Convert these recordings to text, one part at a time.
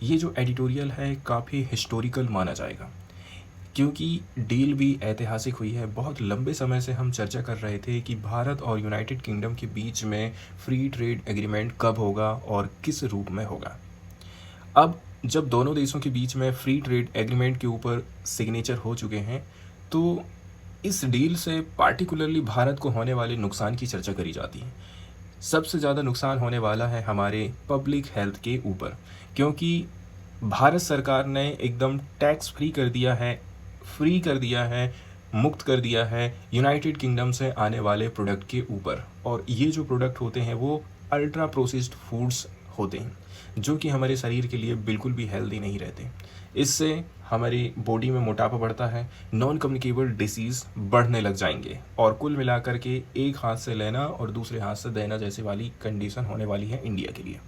ये जो एडिटोरियल है काफ़ी हिस्टोरिकल माना जाएगा, क्योंकि डील भी ऐतिहासिक हुई है। बहुत लंबे समय से हम चर्चा कर रहे थे कि भारत और यूनाइटेड किंगडम के बीच में फ्री ट्रेड एग्रीमेंट कब होगा और किस रूप में होगा। अब जब दोनों देशों के बीच में फ्री ट्रेड एग्रीमेंट के ऊपर सिग्नेचर हो चुके हैं, तो इस डील से पार्टिकुलरली भारत को होने वाले नुकसान की चर्चा करी जाती है। सबसे ज़्यादा नुकसान होने वाला है हमारे पब्लिक हेल्थ के ऊपर, क्योंकि भारत सरकार ने एकदम टैक्स फ्री कर दिया है, मुक्त कर दिया है यूनाइटेड किंगडम से आने वाले प्रोडक्ट के ऊपर। और ये जो प्रोडक्ट होते हैं वो अल्ट्रा प्रोसेस्ड फूड्स होते हैं, जो कि हमारे शरीर के लिए बिल्कुल भी हेल्दी नहीं रहते। इससे हमारी बॉडी में मोटापा बढ़ता है, नॉन कम्युनिकेबल डिसीज़ बढ़ने लग जाएंगे, और कुल मिलाकर के एक हाथ से लेना और दूसरे हाथ से देना जैसी वाली कंडीशन होने वाली है इंडिया के लिए।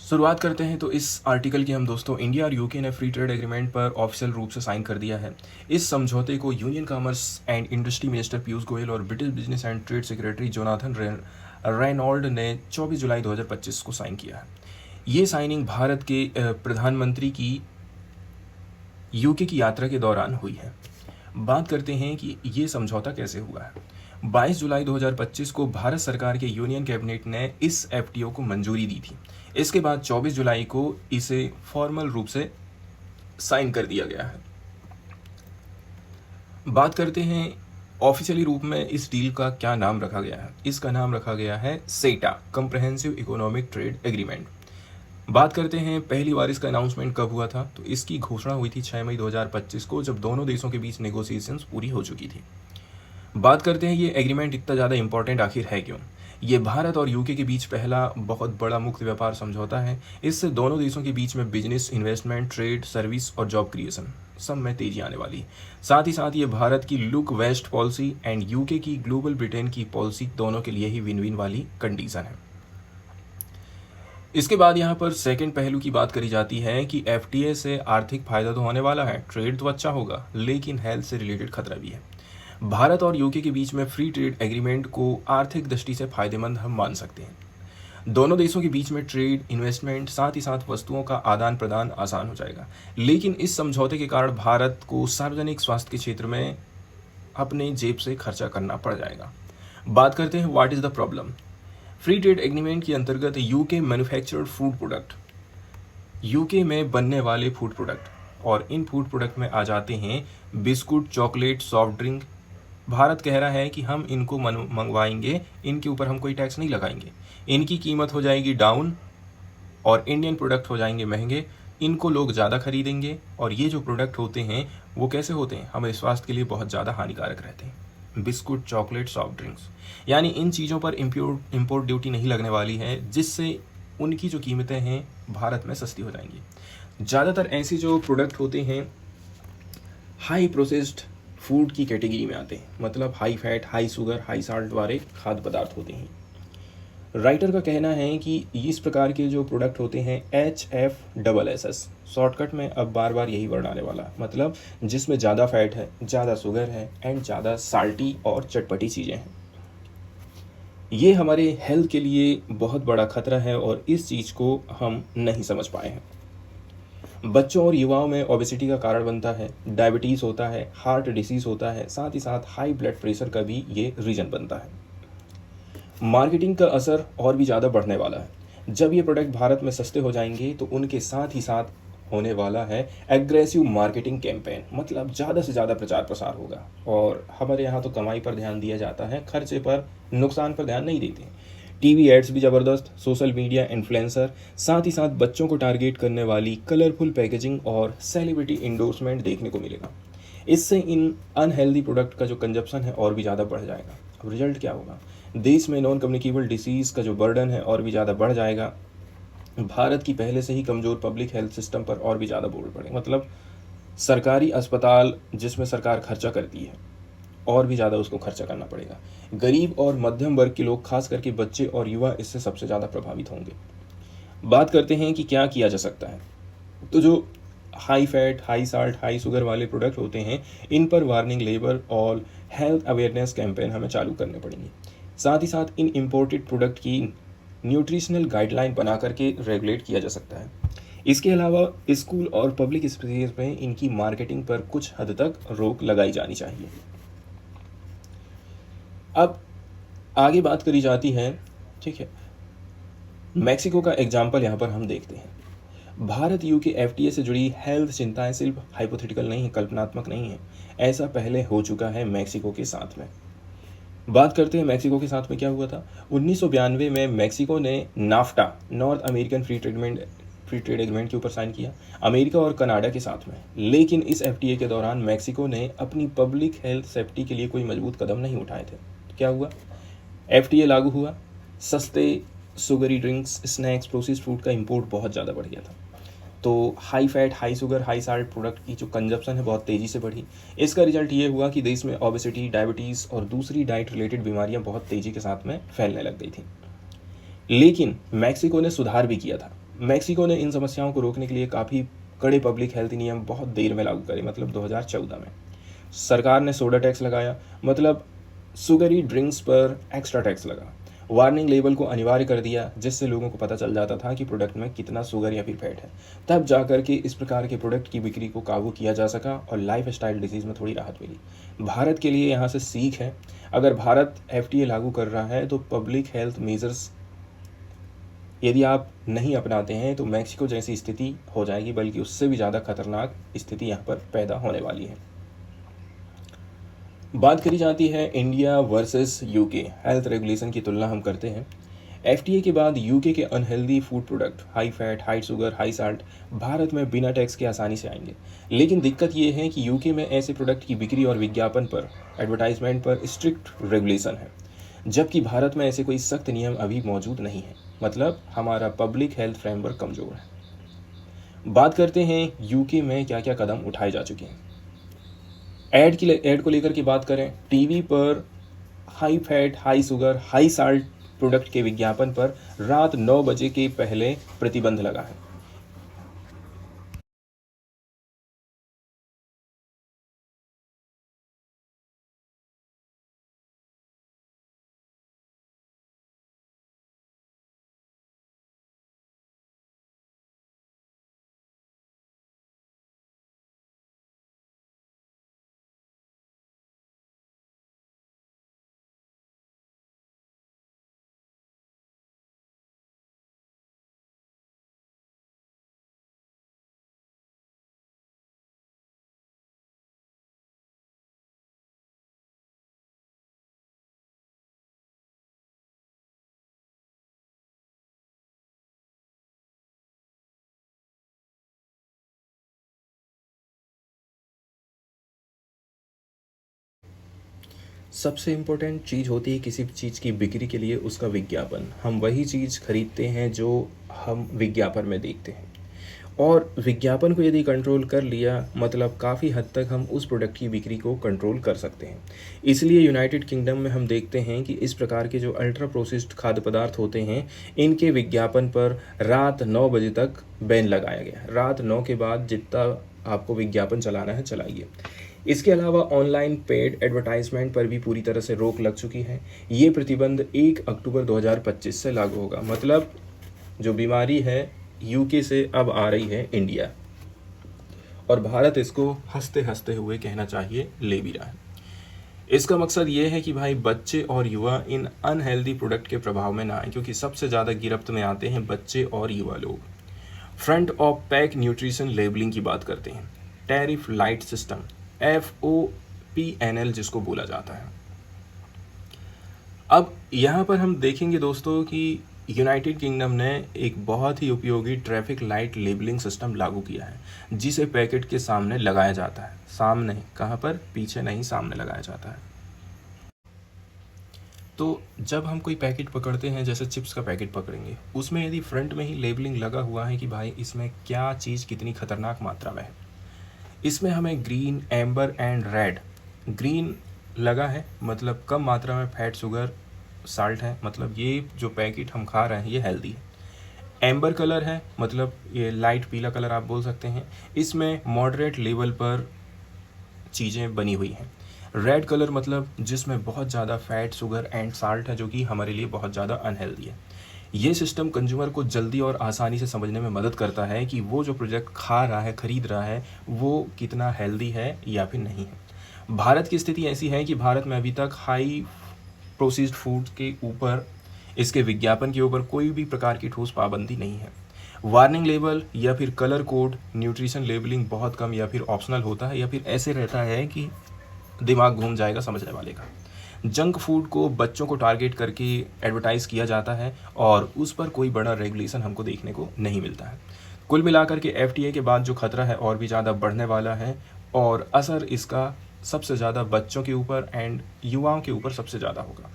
शुरुआत करते हैं तो इस आर्टिकल की हम दोस्तों। इंडिया और यूके ने फ्री ट्रेड एग्रीमेंट पर ऑफिशियल रूप से साइन कर दिया है। इस समझौते को union commerce and industry minister Piyush Goyal और British business and trade secretary Jonathan Reynold ने 24 जुलाई 2025 को साइन किया है। ये साइनिंग भारत के प्रधानमंत्री की यूके की यात्रा के दौरान हुई है। बात करते हैं कि ये समझौता कैसे हुआ है। 22 जुलाई 2025 को भारत सरकार के यूनियन कैबिनेट ने इस एफटीओ को मंजूरी दी थी। इसके बाद 24 जुलाई को इसे फॉर्मल रूप से साइन कर दिया गया है। बात करते हैं ऑफिशियली रूप में इस डील का क्या नाम रखा गया है। इसका नाम रखा गया है सेटा, कंप्रहेंसिव इकोनॉमिक ट्रेड एग्रीमेंट। बात करते हैं पहली बार इसका अनाउंसमेंट कब हुआ था, तो इसकी घोषणा हुई थी 6 मई 2025 को, जब दोनों देशों के बीच नेगोशिएशंस पूरी हो चुकी थी। बात करते हैं ये एग्रीमेंट इतना ज़्यादा इंपॉर्टेंट आखिर है क्यों। ये भारत और यूके के बीच पहला बहुत बड़ा मुक्त व्यापार समझौता है। इससे दोनों देशों के बीच में बिजनेस, इन्वेस्टमेंट, ट्रेड, सर्विस और जॉब क्रिएशन सब में तेजी आने वाली है। साथ ही साथ ये भारत की look west policy and UK की ग्लोबल ब्रिटेन की पॉलिसी दोनों के लिए ही विन विन वाली कंडीशन है। इसके बाद यहाँ पर सेकंड पहलू की बात करी जाती है कि एफटीए से आर्थिक फायदा तो होने वाला है, ट्रेड तो अच्छा होगा, लेकिन हेल्थ से रिलेटेड खतरा भी है। भारत और यूके के बीच में फ्री ट्रेड एग्रीमेंट को आर्थिक दृष्टि से फायदेमंद हम मान सकते हैं। दोनों देशों के बीच में ट्रेड, इन्वेस्टमेंट, साथ ही साथ वस्तुओं का आदान प्रदान आसान हो जाएगा। लेकिन इस समझौते के कारण भारत को सार्वजनिक स्वास्थ्य के क्षेत्र में अपने जेब से खर्चा करना पड़ जाएगा। बात करते हैं what is the problem. Free trade agreement के अंतर्गत UK manufactured food product, UK में बनने वाले फूड प्रोडक्ट, और इन फूड प्रोडक्ट में आ जाते हैं biscuit, chocolate, soft drink. Bharat कह रहा है कि हम इनको मंगवाएंगे, इनके ऊपर हम कोई टैक्स नहीं लगाएंगे, इनकी कीमत हो जाएगी डाउन और इंडियन प्रोडक्ट हो जाएंगे महंगे, इनको लोग ज़्यादा खरीदेंगे। और ये जो प्रोडक्ट होते हैं वो कैसे होते हैं, हमारे स्वास्थ्य के लिए बहुत ज़्यादा हानिकारक रहते हैं। बिस्कुट, चॉकलेट, सॉफ्ट ड्रिंक्स, यानी इन चीज़ों पर इम्पोर्ट ड्यूटी नहीं लगने वाली है, जिससे उनकी जो कीमतें हैं भारत में सस्ती हो जाएंगी। ज़्यादातर ऐसे जो प्रोडक्ट होते हैं हाई प्रोसेस्ड फूड की कैटेगरी में आते हैं, मतलब high fat, high sugar, high salt वाले खाद्य पदार्थ होते हैं। राइटर का कहना है कि इस प्रकार के जो प्रोडक्ट होते हैं HFSS, शॉर्टकट में अब बार बार यही वर्ड आने वाला, मतलब जिसमें ज़्यादा फैट है, ज़्यादा शुगर है एंड ज़्यादा साल्टी और चटपटी चीज़ें हैं, ये हमारे हेल्थ के लिए बहुत बड़ा खतरा है और इस चीज़ को हम नहीं समझ पाए हैं। बच्चों और युवाओं में ओबेसिटी का कारण बनता है, डायबिटीज़ होता है, हार्ट डिसीज़ होता है, साथ ही साथ हाई ब्लड प्रेशर का भी ये रीज़न बनता है। मार्केटिंग का असर और भी ज़्यादा बढ़ने वाला है। जब ये प्रोडक्ट भारत में सस्ते हो जाएंगे तो उनके साथ ही साथ होने वाला है एग्रेसिव मार्केटिंग कैंपेन, मतलब ज़्यादा से ज़्यादा प्रचार प्रसार होगा। और हमारे यहाँ तो कमाई पर ध्यान दिया जाता है, खर्चे पर, नुकसान पर ध्यान नहीं देते। टीवी एड्स भी ज़बरदस्त, सोशल मीडिया इन्फ्लुएंसर, साथ ही साथ बच्चों को टारगेट करने वाली कलरफुल पैकेजिंग और सेलिब्रिटी इंडोर्समेंट देखने को मिलेगा। इससे इन अनहेल्दी प्रोडक्ट का जो कंजप्शन है और भी ज़्यादा बढ़ जाएगा। अब रिजल्ट क्या होगा, देश में नॉन कम्युनिकेबल डिसीज़ का जो बर्डन है और भी ज़्यादा बढ़ जाएगा। भारत की पहले से ही कमज़ोर पब्लिक हेल्थ सिस्टम पर और भी ज़्यादा बोल पड़ेगा, मतलब सरकारी अस्पताल जिसमें सरकार खर्चा करती है और भी ज़्यादा उसको खर्चा करना पड़ेगा। गरीब और मध्यम वर्ग के लोग, खास करके बच्चे और युवा, इससे सबसे ज़्यादा प्रभावित होंगे। बात करते हैं कि क्या किया जा सकता है। तो जो high fat, high salt, high sugar वाले प्रोडक्ट होते हैं, इन पर वार्निंग लेबल और हेल्थ अवेयरनेस कैंपेन हमें चालू करने पड़ेंगे। साथ ही साथ इन इम्पोर्टेड प्रोडक्ट की न्यूट्रिशनल गाइडलाइन बना करके रेगुलेट किया जा सकता है। इसके अलावा स्कूल और पब्लिक स्पेस में इनकी मार्केटिंग पर कुछ हद तक रोक लगाई जानी चाहिए। अब आगे बात करी जाती है, ठीक है, मैक्सिको का एग्जाम्पल यहाँ पर हम देखते हैं। भारत यूके एफटीए से जुड़ी हेल्थ चिंताएं सिर्फ हाइपोथेटिकल नहीं है, कल्पनात्मक नहीं है। ऐसा पहले हो चुका है मैक्सिको के साथ में। बात करते हैं मैक्सिको के साथ में क्या हुआ था। 1992 में मैक्सिको ने NAFTA, north American free trade agreement के ऊपर साइन किया अमेरिका और कनाडा के साथ में। लेकिन इस एफटीए के दौरान मैक्सिको ने अपनी पब्लिक हेल्थ सेफ्टी के लिए कोई मजबूत कदम नहीं उठाए थे। तो क्या हुआ, एफटीए लागू हुआ, सस्ते sugary drinks, snacks, processed food का इंपोर्ट बहुत ज़्यादा बढ़ गया था। तो high fat, high sugar, high salt product की जो कंजप्शन है बहुत तेज़ी से बढ़ी। इसका रिजल्ट ये हुआ कि देश में ओबेसिटी, डायबिटीज़ और दूसरी डाइट रिलेटेड बीमारियां बहुत तेज़ी के साथ में फैलने लग गई थी। लेकिन मैक्सिको ने सुधार भी किया था। मैक्सिको ने इन समस्याओं को रोकने के लिए काफ़ी कड़े पब्लिक हेल्थ नियम बहुत देर में लागू करे, मतलब 2014 में। सरकार ने सोडा टैक्स लगाया, मतलब शुगरी ड्रिंक्स पर एक्स्ट्रा टैक्स लगा। वार्निंग लेबल को अनिवार्य कर दिया, जिससे लोगों को पता चल जाता था कि प्रोडक्ट में कितना शुगर या फिर फैट है। तब जाकर के इस प्रकार के प्रोडक्ट की बिक्री को काबू किया जा सका और लाइफ स्टाइल डिजीज़ में थोड़ी राहत मिली। भारत के लिए यहाँ से सीख है, अगर भारत एफटीए लागू कर रहा है तो पब्लिक हेल्थ मेजर्स यदि आप नहीं अपनाते हैं तो मैक्सिको जैसी स्थिति हो जाएगी, बल्कि उससे भी ज़्यादा खतरनाक स्थिति यहाँ पर पैदा होने वाली है। बात करी जाती है India versus UK health regulation की तुलना हम करते हैं। एफटीए के बाद यूके के unhealthy food product, high fat, high sugar, high salt, Bharat में बिना टैक्स के आसानी से आएंगे। लेकिन दिक्कत ये है कि यूके में ऐसे प्रोडक्ट की बिक्री और विज्ञापन पर, एडवर्टाइजमेंट पर स्ट्रिक्ट रेगुलेशन है, जबकि भारत में ऐसे कोई सख्त नियम अभी मौजूद नहीं है। मतलब हमारा पब्लिक हेल्थ फ्रेमवर्क कमज़ोर है। बात करते हैं यूके में क्या क्या कदम उठाए जा चुके हैं। ऐड को लेकर की बात करें, टीवी पर high fat, high sugar, high salt product के विज्ञापन पर रात 9 बजे के पहले प्रतिबंध लगा है। सबसे इम्पोर्टेंट चीज़ होती है किसी भी चीज़ की बिक्री के लिए उसका विज्ञापन। हम वही चीज़ खरीदते हैं जो हम विज्ञापन में देखते हैं, और विज्ञापन को यदि कंट्रोल कर लिया, मतलब काफ़ी हद तक हम उस प्रोडक्ट की बिक्री को कंट्रोल कर सकते हैं। इसलिए यूनाइटेड किंगडम में हम देखते हैं कि इस प्रकार के जो अल्ट्रा प्रोसेस्ड खाद्य पदार्थ होते हैं, इनके विज्ञापन पर रात 9 बजे तक बैन लगाया गया। रात 9 के बाद जितना आपको विज्ञापन चलाना है चलाइए। इसके अलावा ऑनलाइन पेड एडवर्टाइजमेंट पर भी पूरी तरह से रोक लग चुकी है। ये प्रतिबंध 1 अक्टूबर 2025 से लागू होगा। मतलब जो बीमारी है यूके से अब आ रही है इंडिया, और भारत इसको हंसते हंसते हुए कहना चाहिए ले भी रहा है। इसका मकसद ये है कि भाई बच्चे और युवा इन अनहेल्दी प्रोडक्ट के प्रभाव में ना आए, क्योंकि सबसे ज़्यादा गिरफ्त में आते हैं बच्चे और युवा लोग। Front of pack nutrition labelling की बात करते हैं। टैरिफ लाइट सिस्टम, FOPNL जिसको बोला जाता है। अब यहाँ पर हम देखेंगे दोस्तों कि यूनाइटेड किंगडम ने एक बहुत ही उपयोगी ट्रैफिक लाइट लेबलिंग सिस्टम लागू किया है, जिसे पैकेट के सामने लगाया जाता है। सामने कहाँ पर? पीछे नहीं, सामने लगाया जाता है। तो जब हम कोई पैकेट पकड़ते हैं, जैसे चिप्स का पैकेट पकड़ेंगे, उसमें यदि फ्रंट में ही लेबलिंग लगा हुआ है कि भाई इसमें क्या चीज़ कितनी खतरनाक मात्रा में है, इसमें हमें green, amber and red, green लगा है मतलब कम मात्रा में फैट, शुगर, साल्ट है, मतलब ये जो पैकेट हम खा रहे हैं ये हेल्दी है। एम्बर कलर है, मतलब ये लाइट पीला कलर आप बोल सकते हैं, इसमें मॉडरेट लेवल पर चीज़ें बनी हुई हैं। रेड कलर मतलब जिसमें बहुत ज़्यादा फैट, शुगर एंड साल्ट है, जो कि हमारे लिए बहुत ज़्यादा अनहेल्दी है। ये सिस्टम कंज्यूमर को जल्दी और आसानी से समझने में मदद करता है कि वो जो प्रोडक्ट खा रहा है, खरीद रहा है, वो कितना हेल्दी है या फिर नहीं है। भारत की स्थिति ऐसी है कि भारत में अभी तक हाई प्रोसेस्ड फूड के ऊपर, इसके विज्ञापन के ऊपर कोई भी प्रकार की ठोस पाबंदी नहीं है। वार्निंग लेबल या फिर कलर कोड, न्यूट्रिशन लेबलिंग बहुत कम या फिर ऑप्शनल होता है, या फिर ऐसे रहता है कि दिमाग घूम जाएगा समझने वाले का। जंक फूड को बच्चों को टारगेट करके एडवर्टाइज़ किया जाता है और उस पर कोई बड़ा रेगुलेशन हमको देखने को नहीं मिलता है। कुल मिलाकर के एफडीए के बाद जो खतरा है और भी ज़्यादा बढ़ने वाला है, और असर इसका सबसे ज़्यादा बच्चों के ऊपर एंड युवाओं के ऊपर सबसे ज़्यादा होगा।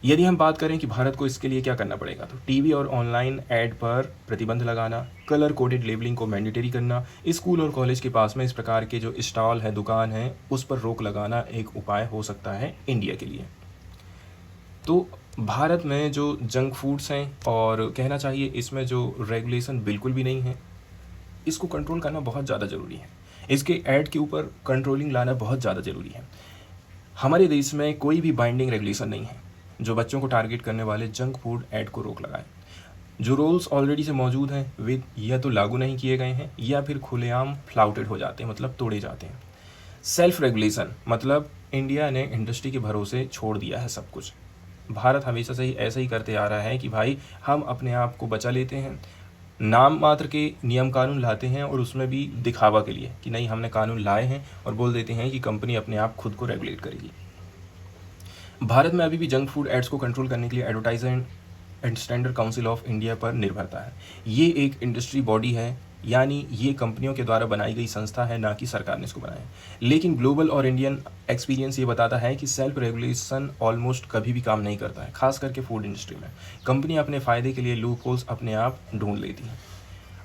यदि हम बात करें कि भारत को इसके लिए क्या करना पड़ेगा, तो टीवी और ऑनलाइन ऐड पर प्रतिबंध लगाना, कलर कोडेड लेबलिंग को मैंडेटरी करना, स्कूल और कॉलेज के पास में इस प्रकार के जो स्टॉल है, दुकान है, उस पर रोक लगाना एक उपाय हो सकता है इंडिया के लिए। तो भारत में जो जंक फूड्स हैं, और कहना चाहिए इसमें जो रेगुलेशन बिल्कुल भी नहीं है, इसको कंट्रोल करना बहुत ज़्यादा ज़रूरी है। इसके ऐड के ऊपर कंट्रोलिंग लाना बहुत ज़्यादा ज़रूरी है। हमारे देश में कोई भी बाइंडिंग रेगुलेशन नहीं है जो बच्चों को टारगेट करने वाले जंक फूड ऐड को रोक लगाए। जो रूल्स ऑलरेडी से मौजूद हैं वे या तो लागू नहीं किए गए हैं या फिर खुलेआम फ्लाउटेड हो जाते हैं, मतलब तोड़े जाते हैं। सेल्फ रेगुलेशन मतलब इंडिया ने इंडस्ट्री के भरोसे छोड़ दिया है सब कुछ। भारत हमेशा से ही ऐसा ही करते आ रहा है कि भाई हम अपने आप को बचा लेते हैं, नाम मात्र के नियम कानून लाते हैं, और उसमें भी दिखावा के लिए कि नहीं हमने कानून लाए हैं, और बोल देते हैं कि कंपनी अपने आप खुद को रेगुलेट करेगी। भारत में अभी भी जंक फूड एड्स को कंट्रोल करने के लिए advertisement and standard council of India पर निर्भरता है। ये एक इंडस्ट्री बॉडी है, यानी ये कंपनियों के द्वारा बनाई गई संस्था है, ना कि सरकार ने इसको बनाया है। लेकिन ग्लोबल और इंडियन एक्सपीरियंस ये बताता है कि सेल्फ रेगुलेशन ऑलमोस्ट कभी भी काम नहीं करता है, खास करके फूड इंडस्ट्री में। कंपनी अपने फ़ायदे के लिए लूप होल्स अपने आप ढूंढ लेती है।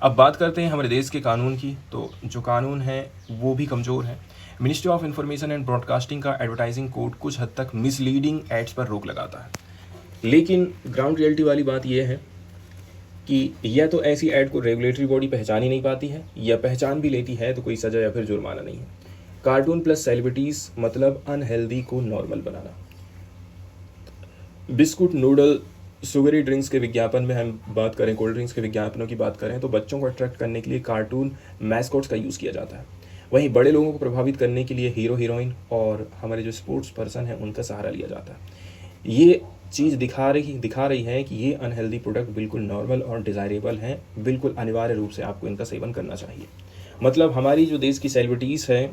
अब बात करते हैं हमारे देश के कानून की, तो जो कानून है वो भी कमज़ोर है। Ministry of information and broadcasting का एडवर्टाइजिंग कोड कुछ हद तक मिसलीडिंग एड्स पर रोक लगाता है, लेकिन ग्राउंड रियलिटी वाली बात यह है कि या तो ऐसी ऐड को रेगुलेटरी बॉडी पहचान ही नहीं पाती है, या पहचान भी लेती है तो कोई सज़ा या फिर जुर्माना नहीं है। कार्टून प्लस सेलिब्रिटीज़ मतलब अनहेल्दी को नॉर्मल बनाना। बिस्कुट, नूडल, शुगरी ड्रिंक्स के विज्ञापन में हम बात करें, कोल्ड ड्रिंक्स के विज्ञापनों की बात करें, तो बच्चों को अट्रैक्ट करने के लिए कार्टून मैस्कॉट्स का यूज़ किया जाता है। वहीं बड़े लोगों को प्रभावित करने के लिए हीरो हीरोइन और हमारे जो स्पोर्ट्स पर्सन हैं उनका सहारा लिया जाता है। ये चीज़ दिखा रही है कि ये अनहेल्दी प्रोडक्ट बिल्कुल नॉर्मल और डिज़ायरेबल हैं, बिल्कुल अनिवार्य रूप से आपको इनका सेवन करना चाहिए। मतलब हमारी जो देश की सेलिब्रिटीज़ है,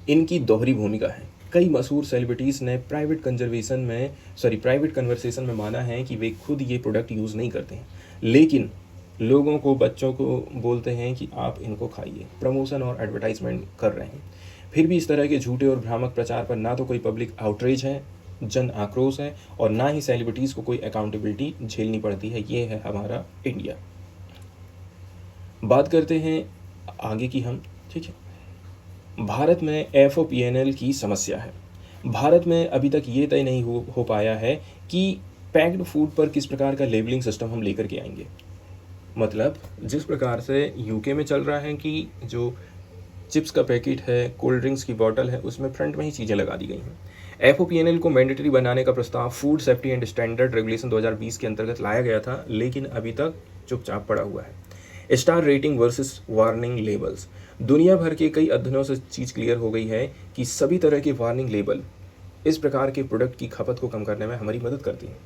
इनकी दोहरी भूमिका है। कई मशहूर सेलिब्रिटीज़ ने प्राइवेट कन्वर्सेशन में माना है कि वे खुद ये प्रोडक्ट यूज़ नहीं करते हैं, लेकिन लोगों को, बच्चों को बोलते हैं कि आप इनको खाइए, प्रमोशन और एडवर्टाइजमेंट कर रहे हैं। फिर भी इस तरह के झूठे और भ्रामक प्रचार पर ना तो कोई पब्लिक आउटरीच है, जन आक्रोश है, और ना ही सेलिब्रिटीज़ को कोई अकाउंटेबिलिटी झेलनी पड़ती है। ये है हमारा इंडिया। बात करते हैं आगे की हम, ठीक है। भारत में FOPNL की समस्या है। भारत में अभी तक ये तय नहीं हो पाया है कि पैक्ड फूड पर किस प्रकार का लेबलिंग सिस्टम हम लेकर के आएंगे। मतलब जिस प्रकार से यूके में चल रहा है कि जो चिप्स का पैकेट है, कोल्ड ड्रिंक्स की बॉटल है, उसमें फ्रंट में ही चीज़ें लगा दी गई हैं। FOPNL को मैंडेटरी बनाने का प्रस्ताव food safety and standard regulation 2020 के अंतर्गत लाया गया था, लेकिन अभी तक चुपचाप पड़ा हुआ है। Star rating versus warning labels. दुनिया भर के कई अध्ययनों से चीज़ क्लियर हो गई है कि सभी तरह के वार्निंग लेबल इस प्रकार के प्रोडक्ट की खपत को कम करने में हमारी मदद करती हैं,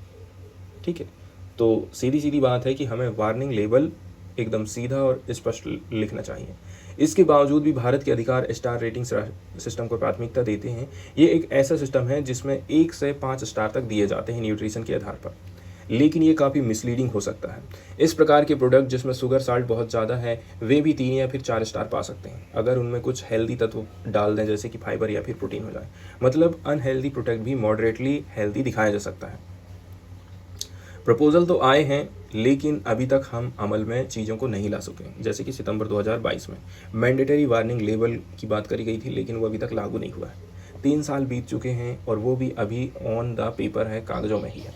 ठीक है। तो सीधी सीधी बात है कि हमें वार्निंग लेबल एकदम सीधा और स्पष्ट लिखना चाहिए। इसके बावजूद भी भारत के अधिकार स्टार रेटिंग सिस्टम को प्राथमिकता देते हैं। ये एक ऐसा सिस्टम है जिसमें 1 से 5 स्टार तक दिए जाते हैं न्यूट्रिशन के आधार पर, लेकिन ये काफ़ी मिसलीडिंग हो सकता है। इस प्रकार के प्रोडक्ट जिसमें शुगर साल्ट बहुत ज़्यादा है, वे भी 3 या फिर 4 स्टार पा सकते हैं अगर उनमें कुछ हेल्दी तत्व डाल दें, जैसे कि फाइबर या फिर प्रोटीन हो जाए। मतलब अनहेल्दी प्रोडक्ट भी मॉडरेटली हेल्दी दिखाया जा सकता है। प्रपोजल तो आए हैं, लेकिन अभी तक हम अमल में चीज़ों को नहीं ला सके। जैसे कि सितंबर 2022 में मैंडेटरी वार्निंग लेबल की बात करी गई थी, लेकिन वो अभी तक लागू नहीं हुआ है। 3 साल बीत चुके हैं और वो भी अभी ऑन द पेपर है, कागज़ों में ही है।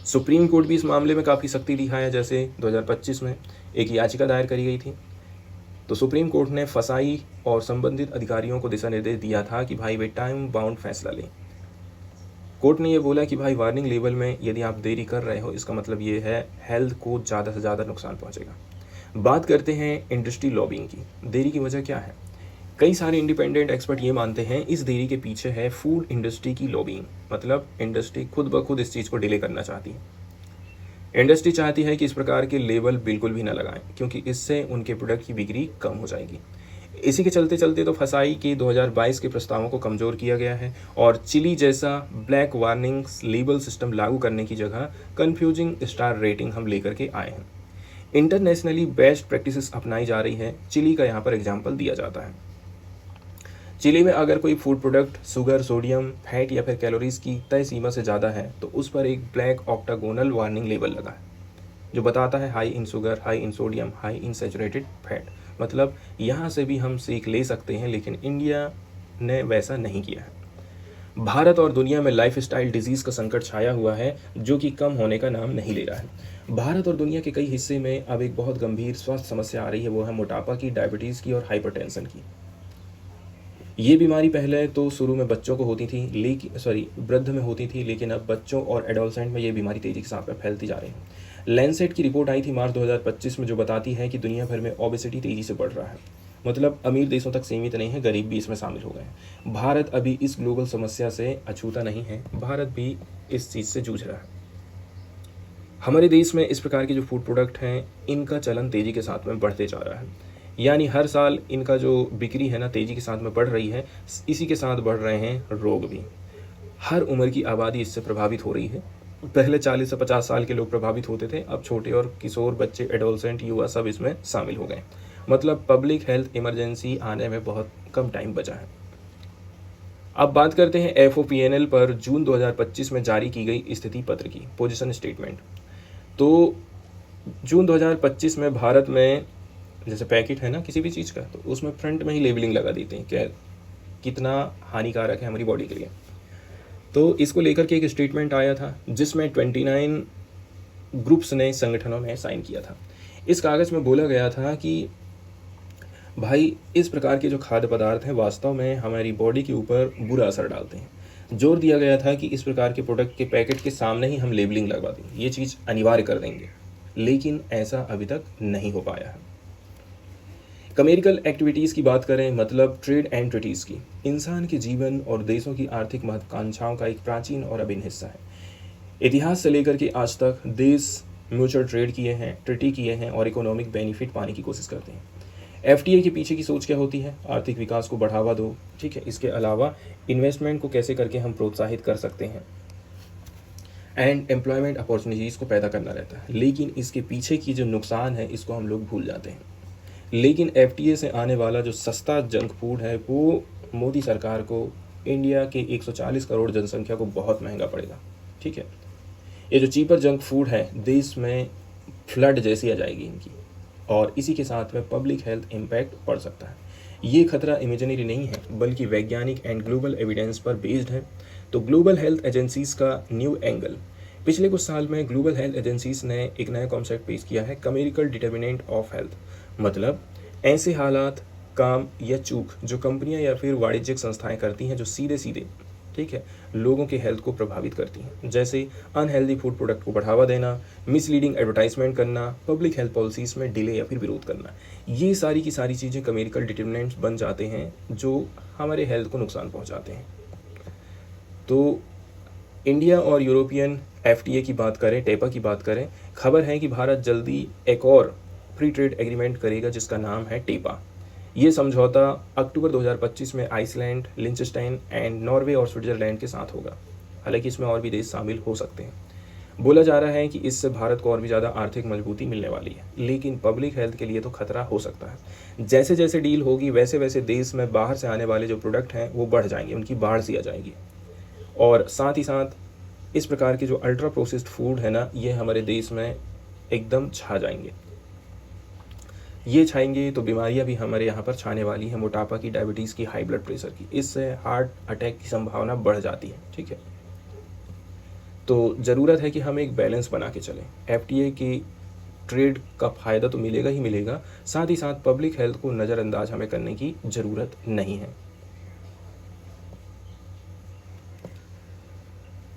सुप्रीम कोर्ट भी इस मामले में काफ़ी सख्ती दिखाया। जैसे 2025 में एक याचिका दायर करी गई थी, तो सुप्रीम कोर्ट ने फसाई और संबंधित अधिकारियों को दिशा निर्देश दिया था कि भाई वे टाइम बाउंड फैसला लें। कोर्ट ने ये बोला कि भाई वार्निंग लेबल में यदि आप देरी कर रहे हो इसका मतलब ये है हेल्थ को ज़्यादा से ज़्यादा नुकसान पहुंचेगा। बात करते हैं इंडस्ट्री लॉबिंग की। देरी की वजह क्या है? कई सारे इंडिपेंडेंट एक्सपर्ट ये मानते हैं इस देरी के पीछे है फूड इंडस्ट्री की लॉबिंग, मतलब इंडस्ट्री खुद ब खुद इस चीज़ को डिले करना चाहती है। इंडस्ट्री चाहती है कि इस प्रकार के लेबल बिल्कुल भी ना लगाएं क्योंकि इससे उनके प्रोडक्ट की बिक्री कम हो जाएगी। इसी के चलते चलते तो फसाई के 2022 के प्रस्तावों को कमज़ोर किया गया है और चिली जैसा ब्लैक वार्निंग लेबल सिस्टम लागू करने की जगह कंफ्यूजिंग स्टार रेटिंग हम लेकर के आए हैं। इंटरनेशनली बेस्ट प्रैक्टिसेस अपनाई जा रही है। चिली का यहाँ पर एग्जाम्पल दिया जाता है। चिली में अगर कोई food product sugar, sodium, fat या फिर कैलोरीज की तय सीमा से ज़्यादा है तो उस पर एक ब्लैक ऑक्टागोनल वार्निंग लेबल लगा है जो बताता है high in sugar, high in sodium, high in saturated fat. मतलब यहाँ से भी हम सीख ले सकते हैं, लेकिन इंडिया ने वैसा नहीं किया है। भारत और दुनिया में लाइफस्टाइल डिजीज़ का संकट छाया हुआ है जो कि कम होने का नाम नहीं ले रहा है। भारत और दुनिया के कई हिस्से में अब एक बहुत गंभीर स्वास्थ्य समस्या आ रही है, वो है मोटापा की, डायबिटीज़ की और हाइपरटेंशन की। ये बीमारी पहले तो शुरू में बच्चों को होती थी, वृद्ध में होती थी, लेकिन अब बच्चों और एडोलसेंट में ये बीमारी तेज़ी के साथ में फैलती जा रही है। लैंसेट की रिपोर्ट आई थी मार्च 2025 में जो बताती है कि दुनिया भर में ओबेसिटी तेज़ी से बढ़ रहा है। मतलब अमीर देशों तक सीमित नहीं है, गरीब भी इसमें शामिल हो गए हैं। भारत अभी इस ग्लोबल समस्या से अछूता नहीं है, भारत भी इस चीज़ से जूझ रहा है। हमारे देश में इस प्रकार के जो फूड प्रोडक्ट हैं इनका चलन तेज़ी के साथ में बढ़ते जा रहा है, यानी हर साल इनका जो बिक्री है ना तेज़ी के साथ में बढ़ रही है। इसी के साथ बढ़ रहे हैं रोग भी। हर उम्र की आबादी इससे प्रभावित हो रही है। पहले 40 से 50 साल के लोग प्रभावित होते थे, अब छोटे और किशोर, बच्चे, एडोलसेंट, युवा सब इसमें शामिल हो गए। मतलब पब्लिक हेल्थ इमरजेंसी आने में बहुत कम टाइम बचा है। अब बात करते हैं FOPNL पर जून 2025 में जारी की गई स्थिति पत्र की, पोजीशन स्टेटमेंट। तो जून 2025 में भारत में जैसे पैकेट है ना किसी भी चीज़ का, तो उसमें फ्रंट में ही लेबलिंग लगा देते हैं क्या कितना हानिकारक है हमारी बॉडी के लिए। तो इसको लेकर के एक स्टेटमेंट आया था जिसमें 29 ग्रुप्स ने, संगठनों ने साइन किया था। इस कागज़ में बोला गया था कि भाई इस प्रकार के जो खाद्य पदार्थ हैं वास्तव में हमारी बॉडी के ऊपर बुरा असर डालते हैं। जोर दिया गया था कि इस प्रकार के प्रोडक्ट के पैकेट के सामने ही हम लेबलिंग लगवा देंगे, ये चीज़ अनिवार्य कर देंगे, लेकिन ऐसा अभी तक नहीं हो पाया है। कमर्शियल एक्टिविटीज़ की बात करें, मतलब ट्रेड एंड ट्रीटीज़ की, इंसान के जीवन और देशों की आर्थिक महत्वाकांक्षाओं का एक प्राचीन और अभिन्न हिस्सा है। इतिहास से लेकर के आज तक देश म्यूचुअल ट्रेड किए हैं, ट्रीटी किए हैं और इकोनॉमिक बेनिफिट पाने की कोशिश करते हैं। FTA के पीछे की सोच क्या होती है? आर्थिक विकास को बढ़ावा दो, ठीक है। इसके अलावा इन्वेस्टमेंट को कैसे करके हम प्रोत्साहित कर सकते हैं एंड एम्प्लॉयमेंट अपॉर्चुनिटीज़ को पैदा करना रहता है। लेकिन इसके पीछे की जो नुकसान है इसको हम लोग भूल जाते हैं। लेकिन FTA से आने वाला जो सस्ता जंक फूड है वो मोदी सरकार को, इंडिया के 140 करोड़ जनसंख्या को बहुत महंगा पड़ेगा, ठीक है। ये जो चीपर जंक फूड है देश में फ्लड जैसी आ जाएगी इनकी, और इसी के साथ में पब्लिक हेल्थ इम्पैक्ट पड़ सकता है। ये खतरा इमेजिनरी नहीं है बल्कि वैज्ञानिक एंड ग्लोबल एविडेंस पर बेस्ड है। तो ग्लोबल हेल्थ एजेंसीज़ का न्यू एंगल, पिछले कुछ साल में ग्लोबल हेल्थ एजेंसीज़ ने एक नया कॉन्सेप्ट पेश किया है, कमेरिकल डिटर्मिनेंट ऑफ हेल्थ। मतलब ऐसे हालात, काम या चूक जो कंपनियां या फिर वाणिज्यिक संस्थाएं करती हैं जो सीधे सीधे, ठीक है, लोगों के हेल्थ को प्रभावित करती हैं, जैसे अनहेल्दी फूड प्रोडक्ट को बढ़ावा देना, मिसलीडिंग एडवर्टाइजमेंट करना, पब्लिक हेल्थ पॉलिसीज़ में डिले या फिर विरोध करना। ये सारी की सारी चीज़ें कमेरिकल डिटर्मिनेंट्स बन जाते हैं जो हमारे हेल्थ को नुकसान पहुँचाते हैं। तो इंडिया और यूरोपियन FTA की बात करें, टेपा की बात करें, खबर है कि भारत जल्दी एक और फ्री ट्रेड एग्रीमेंट करेगा जिसका नाम है टेपा। ये समझौता अक्टूबर 2025 में आइसलैंड, लिंचेस्टाइन एंड नॉर्वे और स्विट्जरलैंड के साथ होगा। हालांकि इसमें और भी देश शामिल हो सकते हैं। बोला जा रहा है कि इससे भारत को और भी ज़्यादा आर्थिक मजबूती मिलने वाली है, लेकिन पब्लिक हेल्थ के लिए तो खतरा हो सकता है। जैसे जैसे डील होगी वैसे वैसे देश में बाहर से आने वाले जो प्रोडक्ट हैं वो बढ़ जाएंगे, उनकी बाढ़ सी आ जाएगी। और साथ ही साथ इस प्रकार के जो अल्ट्रा प्रोसेस्ड फूड है ना, ये हमारे देश में एकदम छा जाएंगे। ये छाएंगे तो बीमारियां भी हमारे यहाँ पर छाने वाली हैं, मोटापा की, डायबिटीज़ की, हाई ब्लड प्रेशर की। इससे हार्ट अटैक की संभावना बढ़ जाती है, ठीक है। तो ज़रूरत है कि हम एक बैलेंस बना के चलें। FTA की ट्रेड का फ़ायदा तो मिलेगा ही मिलेगा, साथ ही साथ पब्लिक हेल्थ को नज़रअंदाज हमें करने की ज़रूरत नहीं है।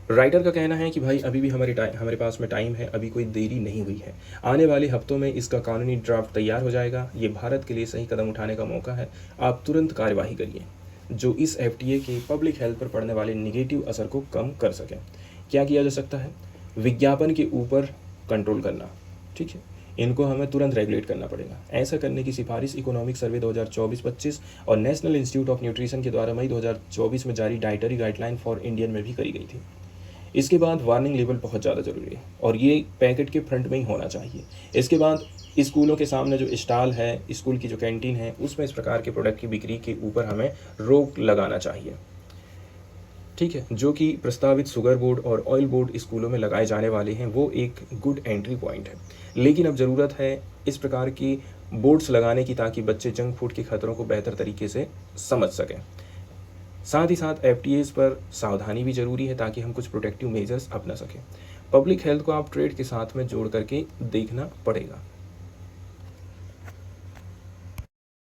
राइटर का कहना है कि भाई अभी भी हमारे पास में टाइम है, अभी कोई देरी नहीं हुई है। आने वाले हफ्तों में इसका कानूनी ड्राफ्ट तैयार हो जाएगा। ये भारत के लिए सही कदम उठाने का मौका है। आप तुरंत कार्यवाही करिए जो इस एफटीए के पब्लिक हेल्थ पर पड़ने वाले निगेटिव असर को कम कर सकें। क्या किया जा सकता है? विज्ञापन के ऊपर कंट्रोल करना, ठीक है, इनको हमें तुरंत रेगुलेट करना पड़ेगा। ऐसा करने की सिफारिश इकोनॉमिक सर्वे 2024-25 और नेशनल इंस्टीट्यूट ऑफ न्यूट्रिशन के द्वारा मई 2024 में जारी डाइटरी गाइडलाइन फॉर इंडियन में भी करी गई थी। इसके बाद वार्निंग लेबल बहुत ज़्यादा ज़रूरी है और ये पैकेट के फ्रंट में ही होना चाहिए। इसके बाद स्कूलों के सामने जो स्टॉल है, स्कूल की जो कैंटीन है, उसमें इस प्रकार के प्रोडक्ट की बिक्री के ऊपर हमें रोक लगाना चाहिए, ठीक है। जो कि प्रस्तावित शुगर बोर्ड और ऑयल बोर्ड स्कूलों में लगाए जाने वाले हैं, वो एक गुड एंट्री पॉइंट है। लेकिन अब ज़रूरत है इस प्रकार की बोर्ड्स लगाने की ताकि बच्चे जंक फूड के खतरों को बेहतर तरीके से समझ सकें। साथ ही साथ एफटीएस पर सावधानी भी ज़रूरी है ताकि हम कुछ प्रोटेक्टिव मेजर्स अपना सकें। पब्लिक हेल्थ को आप ट्रेड के साथ में जोड़ करके देखना पड़ेगा।